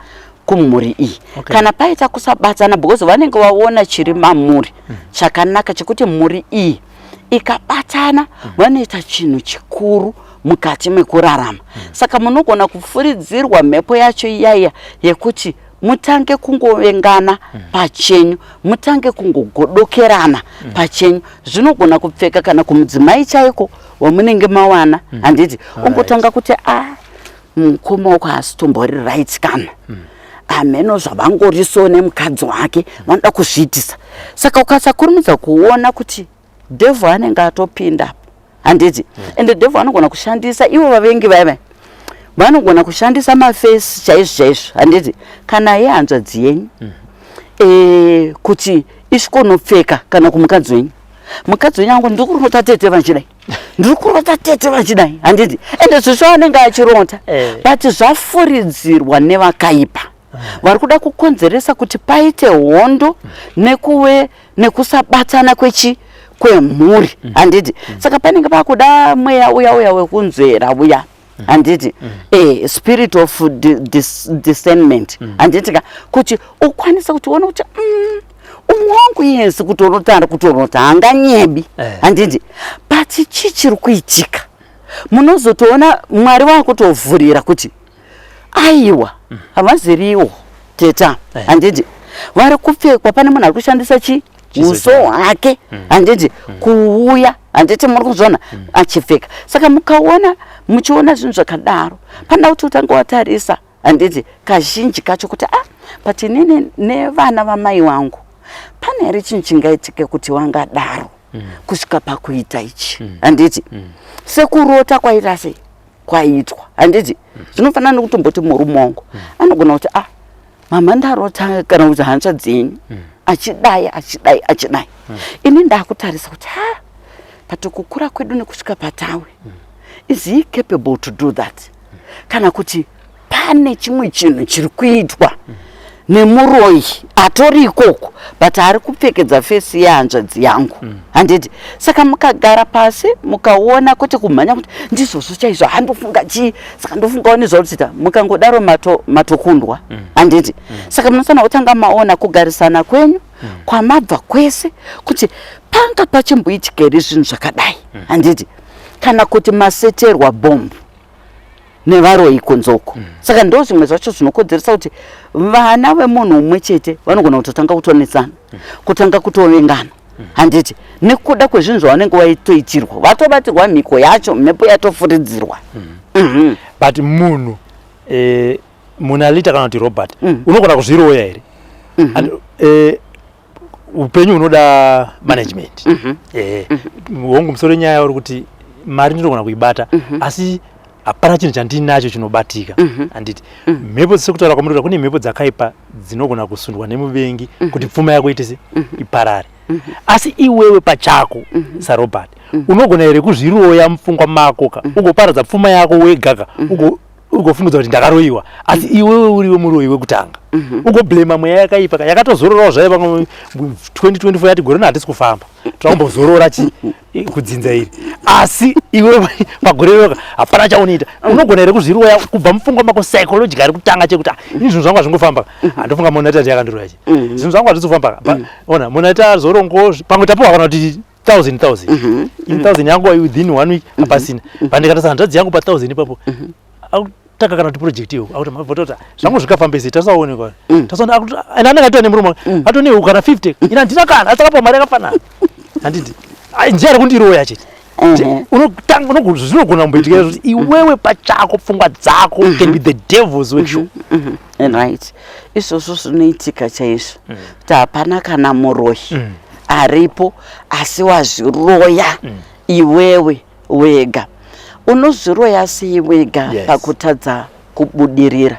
kumhuri iyi kana paita kusabatana because vanenge vaona chiri mamhuri chakanaka chekuti mhuri iyi ikabatana vanoita chinhu chikuru mukati mekurarama saka munogona kufuridzirwa mhepo yacho iyaya yekuti mutange kungovengana pachenyu mutange kungogodokerana pachenyu zvinogona kupfeka kana kumudzimai chaiko wamunenge mawana handiti ungotanga kuti mukoma wako haasi tombori right kana ameno zvavangoriso nemukadzi wake vanoda kuzviitisa. Saka ukasakurumidza kuona kuti devil anenge atopinda handiti, ende devil anogona kushandisa ivo vavengi vaiva vanogona kushandisa mafesi chaizvo handiti, kana iye hanzvadzi yenyu kuti isvikonopfeka kana kumukadzi wenyu, mukadzi wenyu angu ndiri kurota tete vachidai, ndiri kurota tete vachidai handiti, ende zvisvo anenge achirota but zvafuridzirwa nevakaipa vari kuda kukonzeresa kuti paite hondo nekusabatana kwemhuri handiti. Saka panenge pakuda mweya uya wekunzvera uya handiti, spirit of discernment handiti, kuti ukwanise kuti uone kuti umwe wangu yesi kutorota haanganyebi handiti, but chii chiri kuitika. Munozotoona Mwari wakutovhurira kuti aiwa havaziriwo teta handiti, vari kupfekwa pane munhu ari kushandisa uso hwake handiti kuuya handiti, muri kuzviona achipfeka. Saka muchiona zvinhu zvakadaro panoda kuti utange watarisa handiti kazhinji kacho kuti but inini nevana vamai vangu pane here chinhu chingaitike kuti wangadaro kusvika pakuita ichi handiti, sekurota kwaita sei kwaitwa handiti, zvinofanana nekutomboti murume wangu anogona kuti mama ndarota kana kuti hanzvadzi yenyu achidai. Ini ndakutarisa kuti but kukura kwedu nekusvika patawe is he capable to do that, kana kuti pane chimwe chinhu chiri kuitwa nemuroyi atori ikoko but ari kupfekedza fesi yehanzvadzi yangu handiti. Saka mukagara pasi mukaona kuti kumhanya kuti ndizvozvo chaizvo handofunga chii, saka ndofungawo nezvautita, mukangodaro matokundwa handiti. Saka munosana kutanga maona kugarisana kwenyu kwamabva kwese kuti panga pachimboitikeri zvinhu zvakadai handiti, kana kuti maseterwa bombu nevaroyi kunzoko. Saka ndo zvimwe zvacho zvinokodzeresa kuti vana vemunhu umwe chete vanogona kutotanga kutonesana, kutanga kutovengana handiti, nekuda kwezvinhu zvavanenge vaitoitirwa, vatobatirwa mhiko yacho, mhepo yatofuridzirwa. But munhu Alita kana kuti Robert unogona kuzviroya here? Upenyu hunoda management. Hongu musoro nyaya uri kuti mari ndinogona kuibata asi hapana chinhu chandinacho chinobatika handiti. Mhepo sekutaura kwamuri kune mhepo dzakaipa dzinogona kusundwa nemuvengi kuti pfuma yako itese iparare. Asi iwewe pachako saRobert unogona here kuzviroya mupfungwa mako ugoparadza pfuma yako wegaka ugofungudza kuti ndakaroyiwa, asi iwewe uriwe muroyi wekutanga ugoblema mweya yakaipa yakatozororawo zvayo pamwe 2024 yati gore hatisi kufamba twakumbozorora kudzinza iri, asi iwe pagore roka hapana chaunoita. Unogona here kuzviroya kubva mupfungwa mako psychologically kutanga chekuti ini zvinhu zvangu hazvingofamba, handofunga monati yakandiroya chi zvinhu zvangu hazvisi kufamba. Ona monati azorongo pamwe tapuwa kana kuti 1000 yangu within 1 week hapasina, pandikatasa hanzvadzi yangu pa1000 ipapo taka kana kuti project iyo akuti mavhotota zvangu zvikafambisa tasaonekwa tasaona ena anenge atoa nemurume atone kana 50 ina ndina kana asakapo mari yakafanana handiti njia rekundiroya chete zvinogona kumboitika kuti iwewe pachako pfungwa dzako can be the devil's workshop. Right, izvozvo zvinoitika chaizvo kuti hapana kana muroyi aripo asi wazviroya iwewe wega. Unozviroya sei wega pakutadza kubudirira.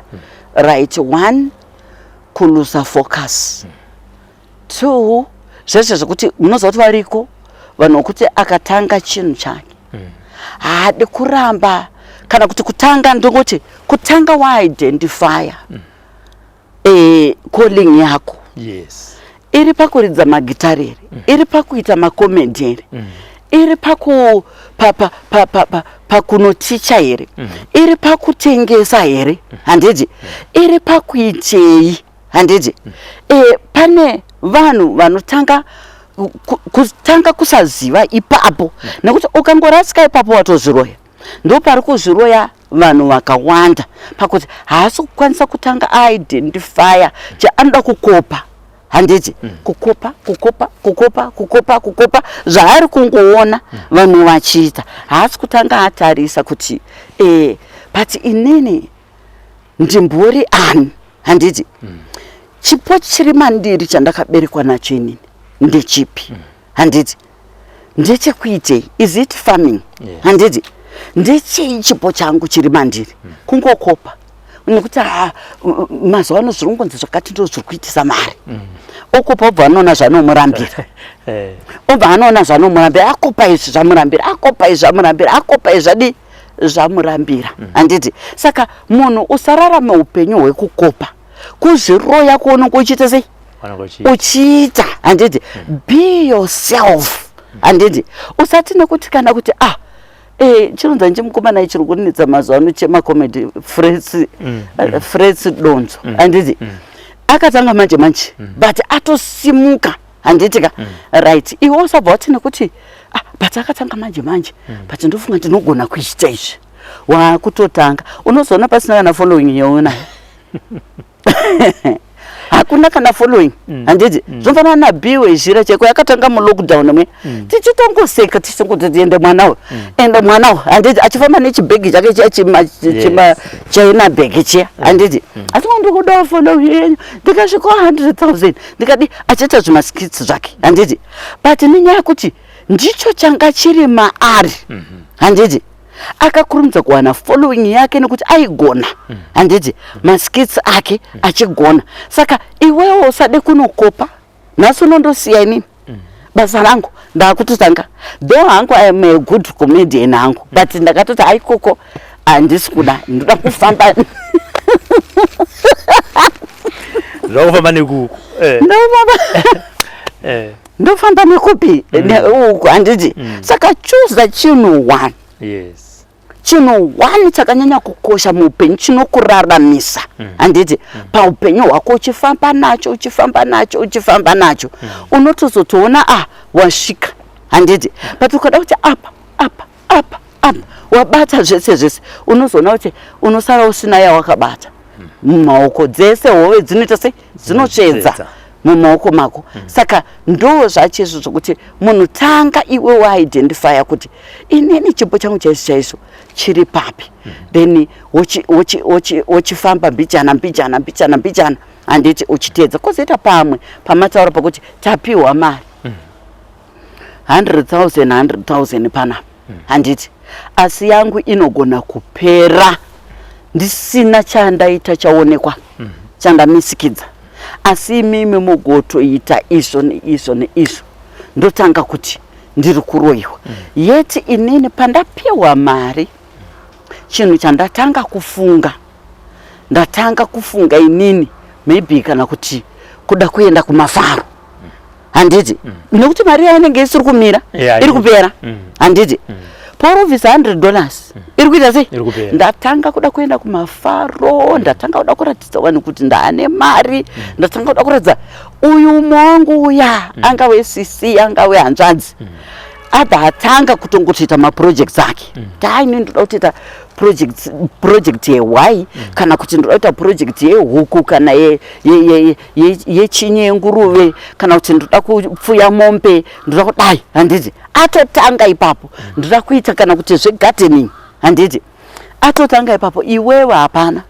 Right, 1 kuluza focus, 2 zvese zvekuti munoziva kuti variko vanhu vokuti akatanga chinhu chake haadi kuramba, kana kuti kutanga ndongoti kutanga waidentifya calling yako iri pakuridza magitari here, iri pakuita makomedi here, iri pakunoticha here, iri pakutengesa here handiti, iri pakuitei handiti. Pane vanhu vanotanga kutanga kusaziva ipapo, nekuti ukangorasika ipapo watozviroya, ndo pari kuzviroya vanhu vakawanda pakuti haasi kukwanisa kutanga identifya chaanoda kukopa handiti, kukopa zvaari kungoona vanhu vachiita, haasi kutanga atarisa kuti but inini ndimbori ani handiti chipo chiri mandiri chandakaberekwa nacho inini ndechipi handiti ndechekuitei, is it farming? Handiti ndechei chipo changu chiri mandiri kungokopa nekuti mazuva ano zviri kungonzi zvakati ndo zviri kuitisa mari okopa obva anoona zvanomurambira obva anoona zvanomurambira akopa izvi zvamurambira akopa izvi zvamurambira akopa izvi zvadi zvamurambira handiti saka munhu usararame upenyu hwekukopa kuzviroya kuoneka uchiita sei uchiita handiti be yourself handiti usati nekuti kana kuti chinonza nchimukomana ichiri kunetsa mazuva ano chemakomedi Frets Donzo handiti akatanga manje but atosimuka handitika right iwe usabva wati nekuti but akatanga manje but ndofunga ndinogona kuita izvi wakutotanga unozoona pasina kana following yeuna hakuna kana following handiti zvofanana nabiwe zhira cheko yakatanga mulockdown mwe tichitongoseka tichingoti ende mwanawo handiti achifamba nechibhegi chake chaina bhegi chiya handiti asi ndikuda following yenyu ndikasvika 100,000 ndikadi achiita zvimaskits zvake handiti but nenyaya yekuti ndicho changa chiri maari handiti akakurumidza kuwana following yake nekuti aigona handiti maskits ake achigona saka iwewo usade kunokopa nhasi unondosiya inini basa rangu ndakutotanga though hangu I am a good comedian hangu but ndakatoti aikoko handisi kuda ndoda kufamba zvakufamba nekuku ndofamba nekupi uku handiti saka choose chinhu one chinhu one chakanyanya kukosha muupenyu chinokuraramisa handiti paupenyu hwako uchifamba nacho unotozotoona wasvika handiti but ukada kuti apa wabata zvese unozoona kuti unosara usina yawakabata mumaoko dzese hove dzinoita sei dzinotsvedza mumaoko mako saka ndo zvachizvo zvokuti munhu tanga iwe waidentifya kuti inini chipo changu chaizvo chiri papi then uchifamba mbijana handiti uchiteedza kozoita pamwe pamataura pakuti tapiwa mari 100,000 panapa handiti asi yangu inogona kupera ndisina chandaita chaonekwa chandamisikidza asi mimi mugotoita izvo neizvo ndotanga kuti ndiri kuroyiwa yeti inini pandapiwa mari chinhu chandatanga kufunga inini maybe kana kuti kuda kuenda kumafaro handiti nekuti mari yainenge isiri kumira iri kupera handiti paurobvisa $100 iri kuita sei ndatanga kuda kuenda kumafaro ndatanga kuda kuratidza vanhu kuti ndaane mari ndatanga kuda kuratidza uyu mwangu uya angave sisi angave hanzvadzi abva atanga kutongotoita maprojects ake taini ndoda kutoita project yewai kana kuti ndoda kuita project yehuku kana yechinyenguruve kana kuti ndoda kupfuya mombe ndoda kudai handiti atotanga ipapo ndoda kuita kana kuti zvegardening handiti atotanga ipapo iwewe hapana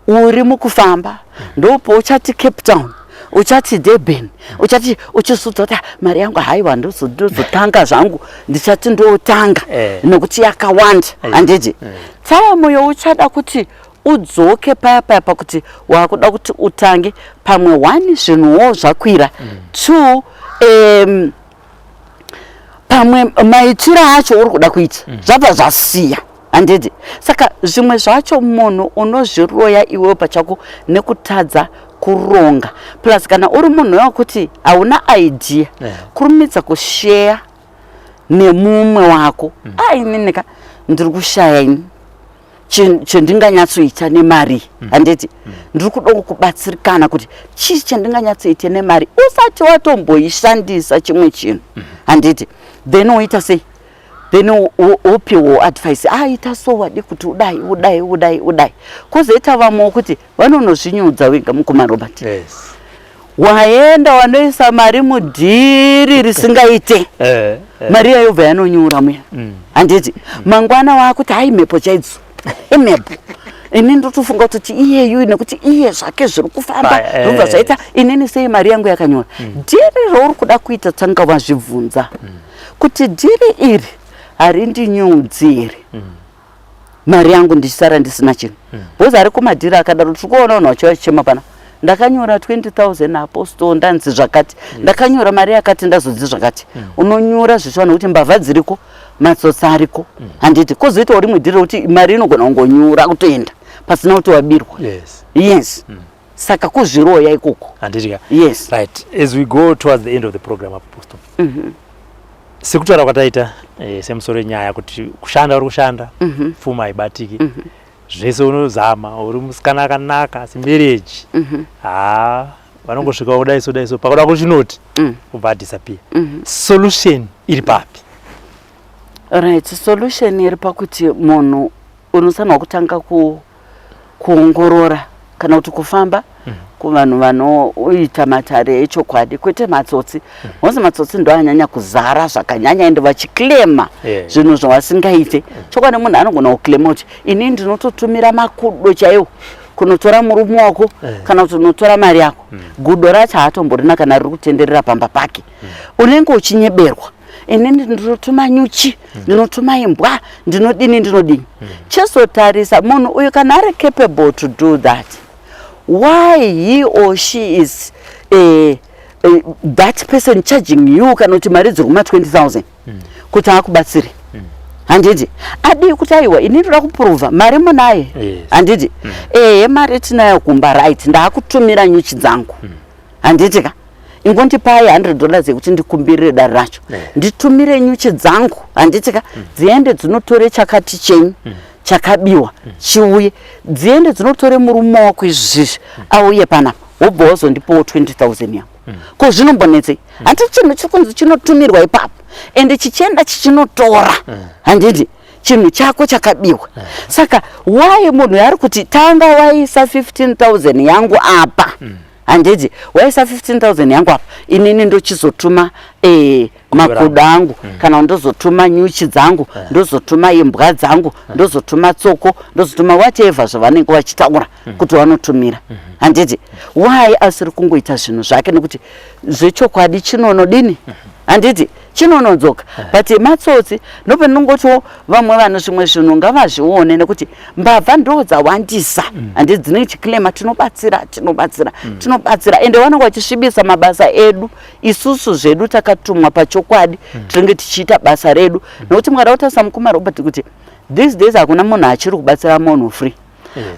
uri mukufamba ndopo uchati Cape Town uchati Durban uchati uchizudza kuti mari yangu haiwa ndozotanga zvangu ndichati ndotanga nekuti yakawanda handiti time youchada kuti udzoke paya pakuti wakuda kuti utange pamwe 1 zvinhuwo zvakwira 2 pamwe maitiro acho uri kuda kuita zvabva zvasiya handiti saka zvimwe zvacho munhu unozviroya iwewe pachako nekutadza kuronga plus kana uri munhu wekuti hauna idea kurumidza kushare nemumwe wako ainineka ndiri kushaya ini chendinganyatsoita nemari handiti ndiri kuda kubatsirikana kuti chii chendinganyatsoita nemari usati watomboishandisa chimwe chinhu handiti then woita sei then upiwo advice ita so wadi kuti udai kozoita vamwe kuti vanonozvinyudza wega mukoma Robert waenda wanoisa mari mudhiri risingaite mari yayobva yanonyura muya handiti mangwana wakuti hai mhepo chaidzo imhepo ini ndotofunga kuti iyeyu nekuti iye zvake zviri kufamba ndobva zvaita inini sei mari yangu yakanyora dhiri rouri kuda kuita tanga vazvibvunza kuti dhiri iri harindinyudzi here mari yangu ndichisara ndisina chinhu bhozi ari kumadhiri akadaro tiri kuona unhu wachiva chichema pana ndakanyora 20,000 apo sto ndanzi zvakati ndakanyora mari yakati ndazodzi zvakati unonyora zvichwa nekuti mbavha dziriko matsotsi ariko handiti kozoitawo rimwe dhiri kuti mari inogona kungonyura kutoenda pasina kuti wabirwa yes saka kuzviroya ikoko handitika yes right as we go towards the end of the program apostle sekutaura kwataita semusoro nyaya kuti kushanda uri kushanda pfuma haibatiki zvese unozama uri musikana akanaka asi marriage vanongosvika kudaiso pakuda kuchinoti kubva disappear solution iri papi right solution iri pakuti munhu unosanwa kutanga kuongorora kana kuti kufamba kuvanhu vanoita matare echokwadi kwete matsotsi mose matsotsi ndo anyanya kuzara zvakanyanya ende vachiklema zvinhu zvawasingaite chokwadi munhu anogona kuklema kuti ini ndinototumira makudo chaiwo kunotora murume wako kana kuti unotora mari yako gudo racho haatomborina kana riri kutenderera pamba pake unenge uchinyeberwa inini ndinotuma nyuchi ndinotuma imbwa ndinodini chesotarisa munhu uyu kana ari capable to do that why he or she is that person charging you kana kuti mari dziri kuma 20,000 kuti akubatsire handiti adii kuti aiwa ini ndoda kuprova mari munaye handiti mari tinayo kumba right ndaakutumira nyuchi dzangu handiti ka ingondipai $100 yekuti ndikumbirire dare racho nditumire nyuchi dzangu handiti ka dziende dzinotore chakati chenyu chakabiwa chiuye dziende dzinotore murume wako izvizvi auye panapa wobva wazondipawo 20,000 yangu ko zvinombonetsei handi chinhu chikunzi chinotumirwa ipapo ende chichienda chichinotora handiti chinhu chako chakabiwa saka why munhu yari kuti tanga waisa 15,000 yangu apa handiti waisa 15,000 yangu apa inini ndochizotuma makudo angu kana ndozotuma nyuchi dzangu ndozotuma imbwa dzangu ndozotuma tsoko ndozotuma whatever zvavanenge vachitaura kuti vanotumira handiti why asiri kungoita zvinhu zvake nekuti zvechokwadi chinonodini handiti chinonodzoka but matsotsi ndopendingotiwo vamwe vanhu zvimwe zvinhu ngavazvione nekuti mbavha ndo dzawandisa handiti dzine chiklema tinobatsira ende vanenge vachisvibisa mabasa edu isusu zvedu takatumwa pachokwadi tinenge tichiita basa redu nokuti mwada kutarisa mukoma Robert kuti these days hakuna munhu achiri kubatsira munhu free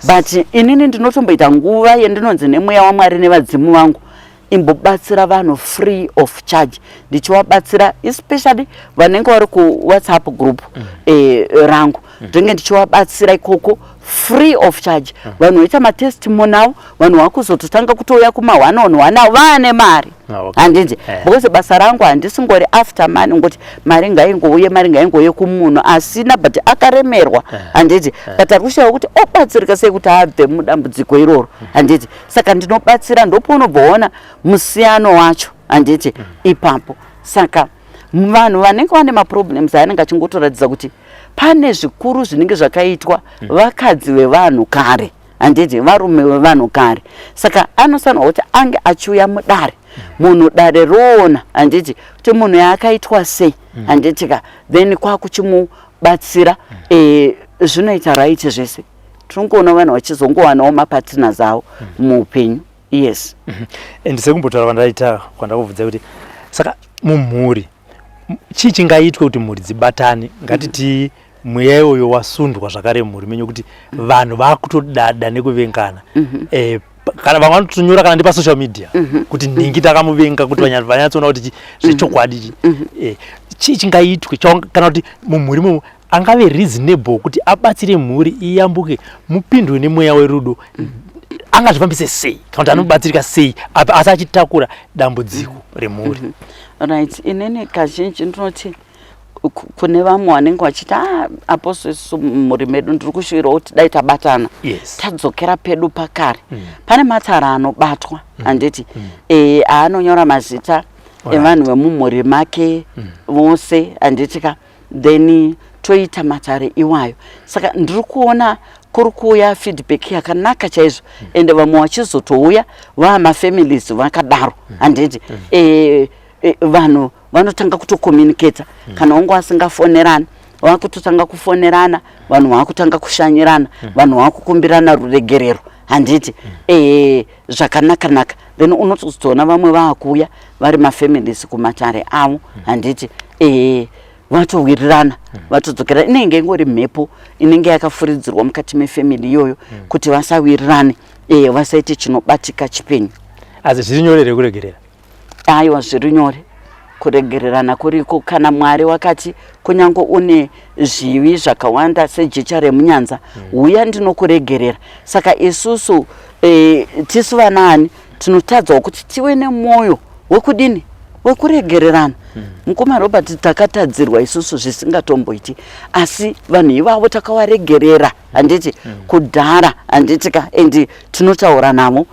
but inini ndinotomboita nguva yendinonzi nemweya waMwari nevadzimu vangu imbobatsira vanhu free of charge ndichivabatsira especially vanenge vari kuWhatsApp group rangu ndinenge ndichivabatsira ikoko free of charge vanhu voita matestimony avo vanhu vakuzototanga kutouya kuma1-on-1 vaane mari handiti because basa rangu handisingori after money ngoti mari ngaingouye kumunhu asina but akaremerwa handiti but ari kushayiwa kuti obatsirika sei kuti abve mudambudziko iroro handiti saka ndinobatsira ndopaunobvaona musiyano wacho handiti ipapo saka vanhu vanenge vane maproblems anenge achingotoratidza kuti pane zvikuru zvinenge zvakaitwa vakadzi vevanhu kare handiti varume vevanhu kare saka anosanwa kuti ange achiuya mudare munhu dare roona handiti kuti munhu yaakaitwa sei handitika then kwakuchimubatsira zvinoita right zvese tiringoona vanhu vachizongowanawo mapartners avo muupenyu yes and sekumbotaura kwandakubvudza kuti saka mumhuri chii chingaitwe kuti mhuri dzibatane ngatiti mweya iyoyo wasundwa zvakare mhuri menyu kuti vanhu vakutodada nekuvengana kana vamwe vanotonyora kana ndipa social media kuti nhingi takamuvenga kuti vanyatsoona kuti zvechokwadi chii chingaitwe kana kuti mumhuri momo angave reasonable kuti abatsire mhuri iyambuke mupindwe nemweya werudo angazvifambise sei kana kuti anobatsirika sei asi achitakura dambudziko remhuri right inene kazhinji ndinoti kune vamwe vanenge vachiti apo isu mhuri medu ndiri kushuvira kuti dai tabatana tadzokera pedu pakare pane matsara anobatwa handiti aanonyora mazita evanhu vemumhuri make vose handitika then toita matare iwayo saka ndiri kuona kuri kuuya feedback yakanaka chaizvo ende vamwe vachizotouya vamafamilies vakadaro handiti vanhu vanotanga kutokommunicata kana wangu vasingafonerani vakutotanga kufonerana vanhu vakutanga kushanyirana vanhu vakukumbirana ruregerero handiti zvakanaka then unotozoona vamwe vakuuya vari mafamilies kumatare avo handiti vatowirirana vatodzokera inenge ingori mhepo inenge yakafuridzirwa mukati mefamily iyoyo kuti vasawirirane vasaite chinobatika chipenyu. Asi zviri nyore rekuregerera? Aiwa, zviri nyore kuregererana kuriko kana Mwari wakati kunyange une zvivi zvakawanda sejecha remunyanza uya ndinokuregerera. Saka isusu tisu vanani tinotadzawo kuti tive nemwoyo wekudini wekuregererana. Mukoma Robert takatadzirwa isusu zvisingatomboiti asi vanhu ivavo takawaregerera handiti kudhara handitika endi tinotaura navo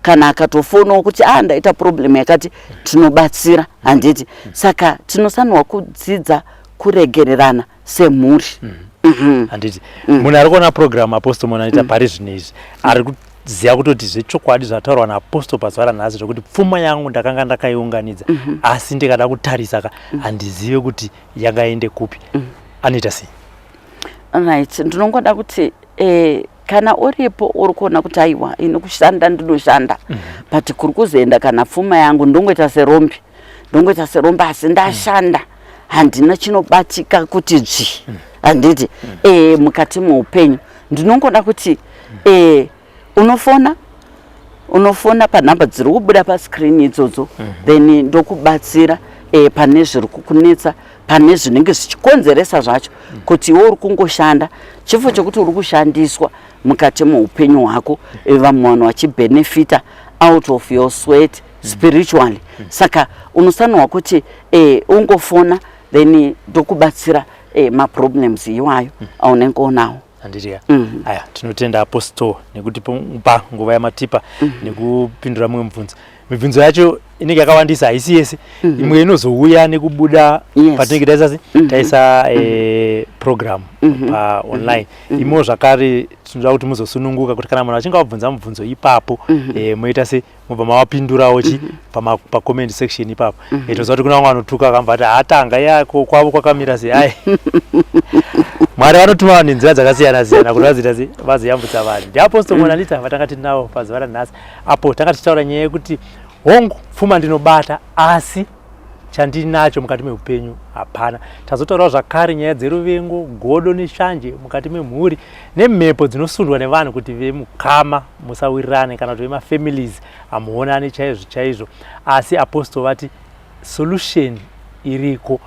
kana akatofonawo kuti ndaita problem yakati tinobatsira handiti saka tinosanwa kudzidza kuregererana semhuri. Handiti munhu ari kuona program Apostle munhu anoita pari zvinezvi ari kuziva kutoti zvechokwadi zvataurwa naApostle pazuva ranhasi zvokuti pfuma yangu ndakanga ndakaiunganidza asi ndikada kutarisa handizive kuti yangaende kupi anoita sei? Right, ndinongoda kuti kana uripo uri kuona kuti aiwa inokushanda ndinoshanda but kuri kuzoenda kana pfuma yangu ndongoita serombi asi ndashanda handina chinobatika kuti dzvi handiti mukati muupenyu ndinongoda kuti unofona panhamba dziri kubuda pascreen idzodzo then ndokubatsira pane zviri kukunetsa pane zvinenge zvichikonzeresa zvacho kuti iwe uri kungoshanda chifo chokuti uri kushandiswa mukati muupenyu hwako vamwe vanhu vachibenefita out of your sweat spiritually saka unosanwa kuti ungofona then ndokubatsira maproblems iwayo aunenge unawo. Handiti aya tinotenda Apostle nekuti pa nguva yamatipa nekupindura mumwe mibvunzo yacho inenge yakawandisa haisi yese imwe inozouya nekubuda patinenge taisa program pa online imo zvakare tinoda kuti muzosununguka kuti kana munhu achinge abvunza mubvunzo ipapo moita se mobva mawapindurawo pa comment section ipapo toziva kuti kuna vamwe vanotuka vakamba kuti hatanga yako kwavo kwakamira sei ai Mwari vanotuma vanhu nenzira dzakasiyana-siyana kuti vazoyambutsa vanhu. NdiApostle Monalita vatanga tinawo pazuva ranhasi apo tanga tichitaura nyaya yekuti hongu pfuma ndinobata asi chandinacho mukati meupenyu hapana. Tazotaurawo zvakare nyaya dzeruvengo, godo neshanje mukati memhuri nemhepo dzinosundwa nevanhu kuti vemukama musawirirane kana kuti vemafamilies hamuonani chaizvo asi Apostle vati solution iriko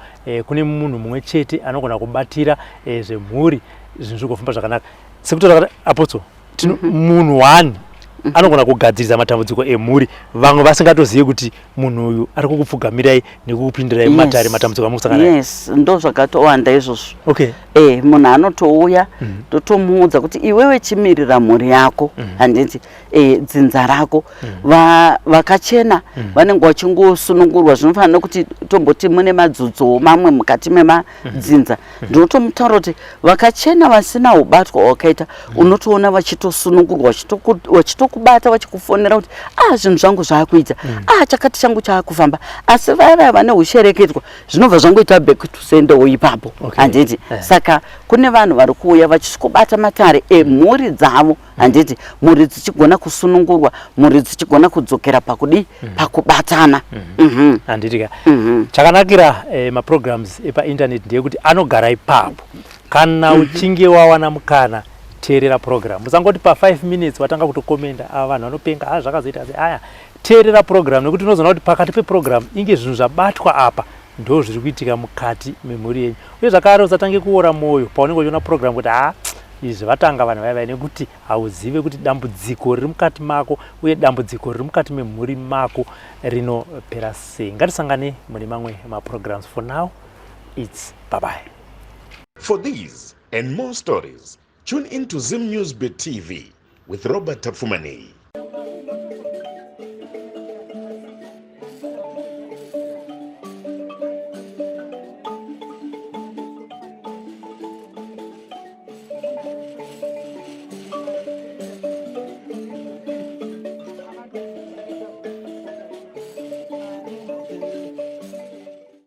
kune munhu mumwe chete anogona kubatira zvemhuri zvinhu zviri kufamba zvakanaka. Sekuti Apostle munhu wani anogona kugadzirisa matambudziko emhuri vamwe vasingatozivi kuti munhu uyu ari kukupfugamirai nekukupindirai mumatare matambudziko amukusangana nayo. Yes, ndo zvakatowanda izvozvo. Okay. Munhu anotouya totomuudza kuti iwewe chimirira mhuri yako handiti dzinza rako vakachena vanenge vachingosunungurwa zvinofanira kuti tomboti mune madzudzu mamwe mukati memadzinza ndinotomutaura kuti vakachena vasina ubatwa wakaita unotoona vachitosunungurwa vachitokubata vachikufonera kuti zvinhu zvangu zvaakuita chakati changu chaakufamba asi vaya vane ushereketwa zvinobva zvangoita back to sender ipapo handiti saka kune vanhu vari kuuya vachisvikobata matare emhuri dzavo handiti mhuri dzichigona kusunungurwa mhuri dzichigona kudzokera pakubatana handiti chakanakira maprograms epainternet ndeyekuti anogara ipapo kana uchinge wawana mukana teerera program musangoti pa 5 minutes watanga kutokomenda ava vanhu vanopenga zvakazoita sei aya teerera program nekuti unozoona kuti pakati peprogram inge zvinhu zvabatwa apa ndo zviri kuitika mukati memhuri yenyu uye zvakare usatange kuora mwoyo paunenge uchiona program kuti izvi vatanga vanhu vaya nekuti hauzive kuti dambudziko riri mukati mako uye dambudziko riri mukati memhuri mako rinopera sei. Ngatisangane mune mamwe maprograms. For now it's bye bye. For these and more stories, tune into Zim News Bit TV with Robert Tafumani.